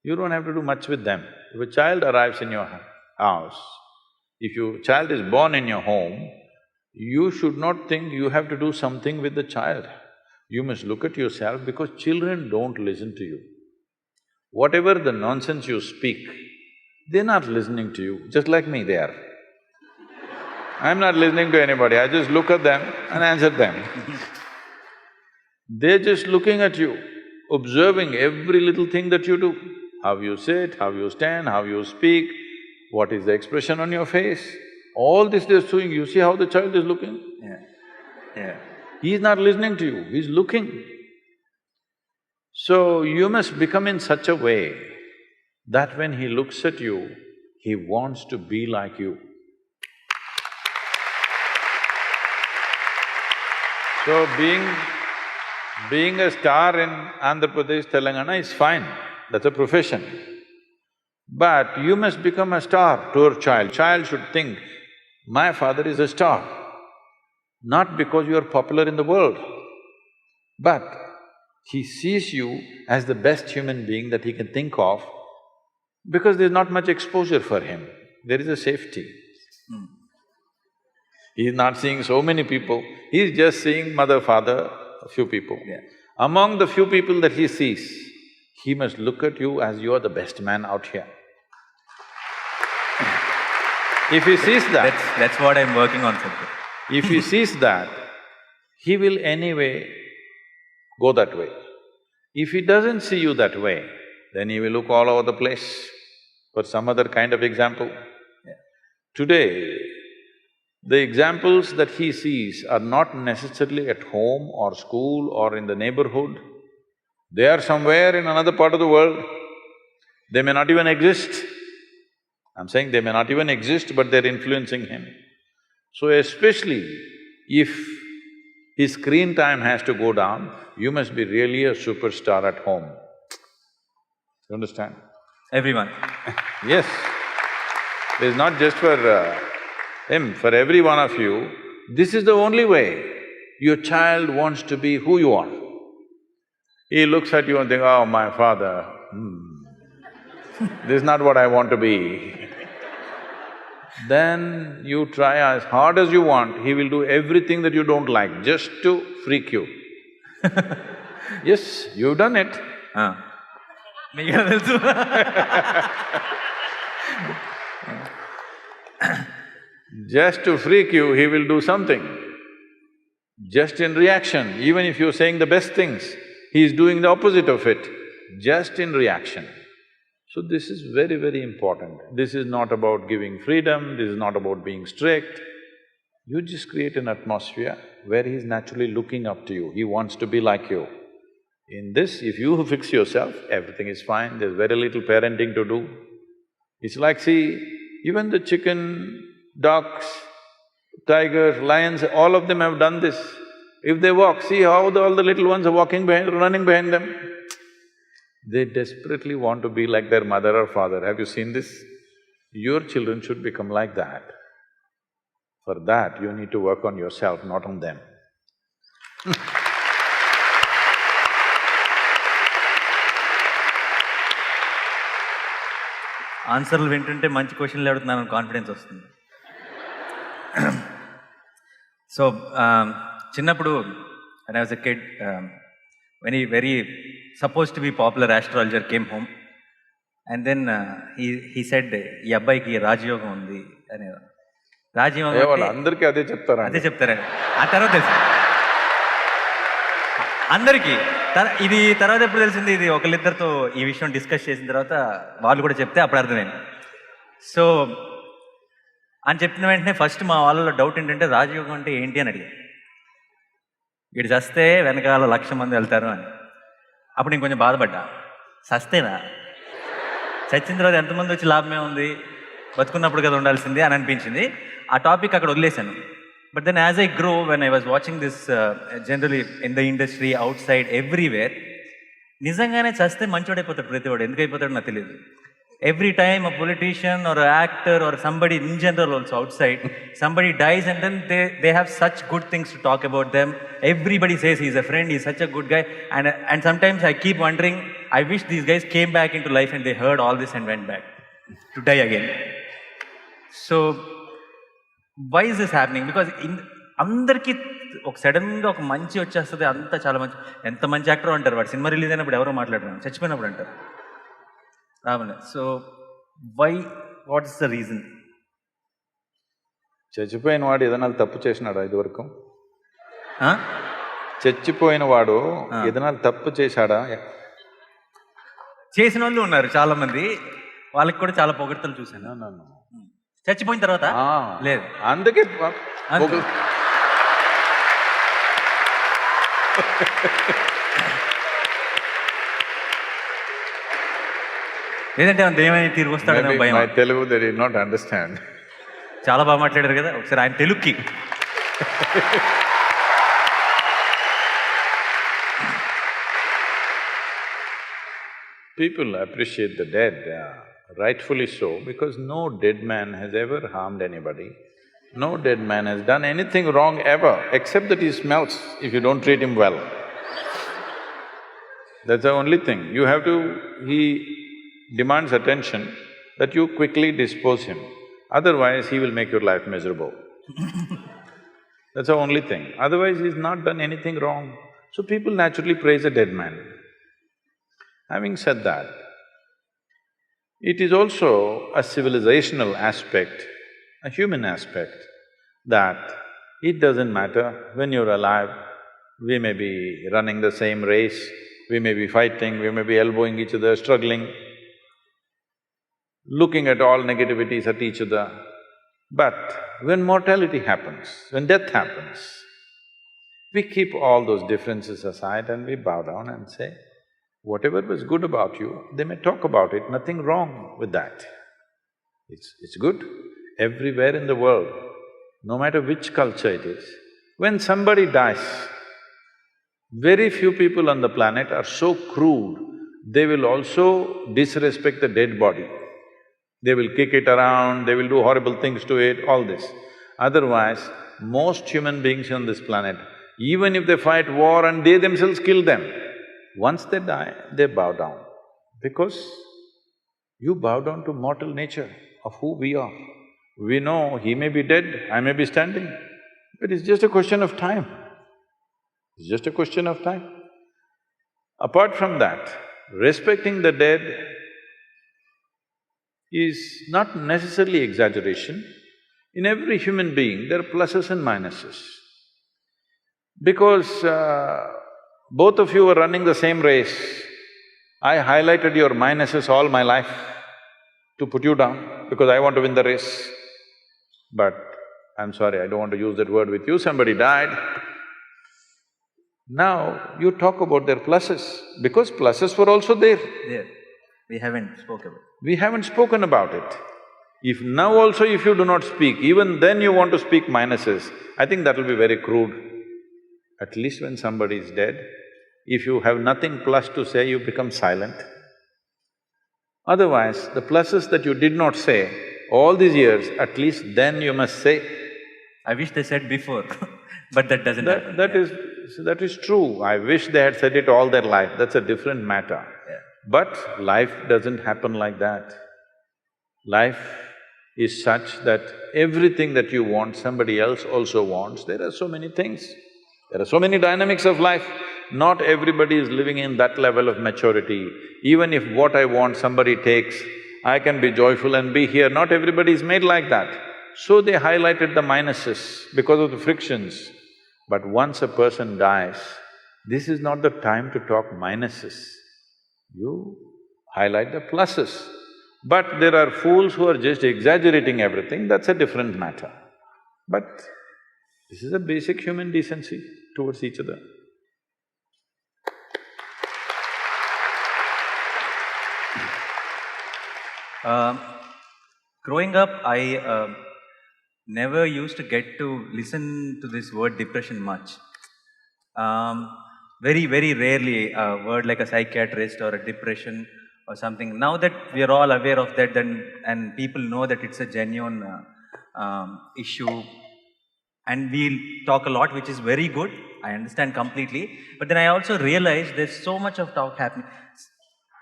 You don't have to do much with them. If a child arrives in your house, if your child is born in your home, you should not think you have to do something with the child. You must look at yourself because children don't listen to you. Whatever the nonsense you speak, they're not listening to you, just like me they are. I'm not listening to anybody, I just look at them and answer them. They're just looking at you, observing every little thing that you do. How you sit, how you stand, how you speak, what is the expression on your face. All this they're doing, you see how the child is looking? Yeah. He's not listening to you, he's looking. So you must become in such a way that when he looks at you, he wants to be like you. So being a star in Andhra Pradesh, Telangana is fine, that's a profession. But you must become a star to your child. Child should think, my father is a star, not because you are popular in the world, but he sees you as the best human being that he can think of because there's not much exposure for him, there is a safety. He's not seeing so many people, he's just seeing mother, father, a few people. Among the few people that he sees, he must look at you as you are the best man out here. If he sees that… That's what I'm working on, Sadhguru. If he sees that, he will anyway go that way. If he doesn't see you that way, then he will look all over the place for some other kind of example. Today, the examples that he sees are not necessarily at home or school or in the neighborhood. They are somewhere in another part of the world. They may not even exist. I'm saying they may not even exist, but they're influencing him. So especially if his screen time has to go down, you must be really a superstar at home. You understand? Everyone. Yes. It's not just for him, for every one of you, this is the only way your child wants to be who you are. He looks at you and thinks, oh, my father, this is not what I want to be. Then you try as hard as you want, he will do everything that you don't like just to freak you. Yes, you've done it. Just to freak you, he will do something. Just in reaction, even if you're saying the best things, he is doing the opposite of it, just in reaction. So this is very, very important. This is not about giving freedom, this is not about being strict. You just create an atmosphere where he's naturally looking up to you, he wants to be like you. In this, if you fix yourself, everything is fine, there's very little parenting to do. It's like, see, even the chicken, ducks, tigers, lions, all of them have done this. If they walk, see how all the little ones are walking behind, running behind them. They desperately want to be like their mother or father. Have you seen this? Your children should become like that. For that, you need to work on yourself, not on them. ఆన్సర్లు వింటుంటే మంచి క్వశ్చన్లు అడుగుతున్నాను confidence వస్తుంది. So చిన్నప్పుడు when I was a kid, when he very supposed to be popular astrologer came home and then he said, ఈ అబ్బాయికి రాజయోగం ఉంది అని. రాజయోగం అందరికీ అదే చెప్తారా? ఆ తర్వాత తెలుసు అందరికీ. ఇది తర్వాత ఎప్పుడు తెలిసింది, ఇది ఒకళ్ళిద్దరితో ఈ విషయం డిస్కస్ చేసిన తర్వాత వాళ్ళు కూడా చెప్తే అప్పుడు అర్థమైంది. సో అని చెప్పిన వెంటనే ఫస్ట్ మా వాళ్ళలో డౌట్ ఏంటంటే రాజయోగం అంటే ఏంటి అని అడిగారు. వీడు చస్తే వెనకాల 1,00,000 మంది వెళ్తారు అని. అప్పుడు నేను కొంచెం బాధపడ్డా, చస్తేనా, చచ్చిన తర్వాత ఎంతమంది వచ్చి లాభమే ఉంది, బతుకున్నప్పుడు కదా ఉండాల్సింది అని అనిపించింది. ఆ టాపిక్ అక్కడ వదిలేశాను. But then as I grow, when I was watching this generally in the industry, outside, everywhere, నిజంగానే చస్తే మంచోడైపోతాడు ప్రతివాడు. ఎందుకు అయిపోతాడో నాకు తెలియదు. Every time a politician or an actor or somebody in general also outside, somebody dies and then they have such good things to talk about them. Everybody says he's a friend, he's such a good guy. And sometimes I keep wondering, I wish these guys came back into life and they heard all this and went back to die again. So, why is this happening? Because అందరికీ ఒక సడన్గా ఒక మంచి వచ్చేస్తుంది, అంతా చాలా మంచి, ఎంత మంచి యాక్టర్ అంటారు, వాడు సినిమా రిలీజ్ అయినప్పుడు ఎవరో మాట్లాడుతున్నాం, చచ్చిపోయినప్పుడు అంటారు Ravana. So why, what is the reason? చచ్చిపోయిన వాడు ఏదైనా తప్పు చేసినాడా ఇదివరకు? చచ్చిపోయిన వాడు ఏదైనా తప్పు చేశాడా? చేసిన వాళ్ళు ఉన్నారు చాలా మంది, వాళ్ళకి కూడా చాలా పొగడ్తలు చూశాను. చచ్చిపోయిన తర్వాత లేదు, అందుకే లేదంటే దేవని తిరిగి వస్తాడని భయం. Telugu they did not understand. చాలా బాగా మాట్లాడారు కదా, ఒకసారి ఆయన తెలుగుకి. People appreciate the dead, rightfully so, because no dead man has ever harmed anybody. No dead man has done anything wrong ever, except that he smells if you don't treat him well. That's the only thing. You have to… he demands attention, that you quickly dispose him. Otherwise, he will make your life miserable. That's the only thing. Otherwise, he's not done anything wrong. So people naturally praise a dead man. Having said that, it is also a civilizational aspect, a human aspect, that it doesn't matter when you're alive, we may be running the same race, we may be fighting, we may be elbowing each other, struggling, looking at all negativities at each other. But when mortality happens, when death happens, we keep all those differences aside and we bow down and say, whatever was good about you, they may talk about it, nothing wrong with that. It's good everywhere in the world, no matter which culture it is. When somebody dies, very few people on the planet are so crude, they will also disrespect the dead body. They will kick it around, they will do horrible things to it, all this. Otherwise, most human beings on this planet, even if they fight war and they themselves kill them, once they die, they bow down. Because you bow down to mortal nature of who we are. We know he may be dead, I may be standing, but it's just a question of time. It's just a question of time. Apart from that, respecting the dead is not necessarily exaggeration. In every human being, there are pluses and minuses. Because both of you were running the same race, I highlighted your minuses all my life to put you down because I want to win the race. But I'm sorry, I don't want to use that word with you, somebody died. Now you talk about their pluses, because pluses were also there. There, we haven't spoken about it. We haven't spoken about it. If now also if you do not speak, even then you want to speak minuses, I think that will be very crude. At least when somebody is dead, if you have nothing plus to say, you become silent. Otherwise, the pluses that you did not say all these years, at least then you must say. I wish they said before, but that doesn't happen. That is true. I wish they had said it all their life, that's a different matter. Yeah. But life doesn't happen like that. Life is such that everything that you want, somebody else also wants. There are so many things. There are so many dynamics of life. Not everybody is living in that level of maturity. Even if what I want somebody takes, I can be joyful and be here. Not everybody is made like that. So they highlighted the minuses because of the frictions. But once a person dies, this is not the time to talk minuses. You highlight the pluses. But there are fools who are just exaggerating everything, that's a different matter. But this is a basic human decency towards each other. Growing up, I never used to get to listen to this word depression much. Very, very rarely a word like a psychiatrist or a depression or something. Now that we are all aware of that, then and people know that it's a genuine issue, and we'll talk a lot, which is very good. I understand completely, but then I also realize there's so much of talk happening.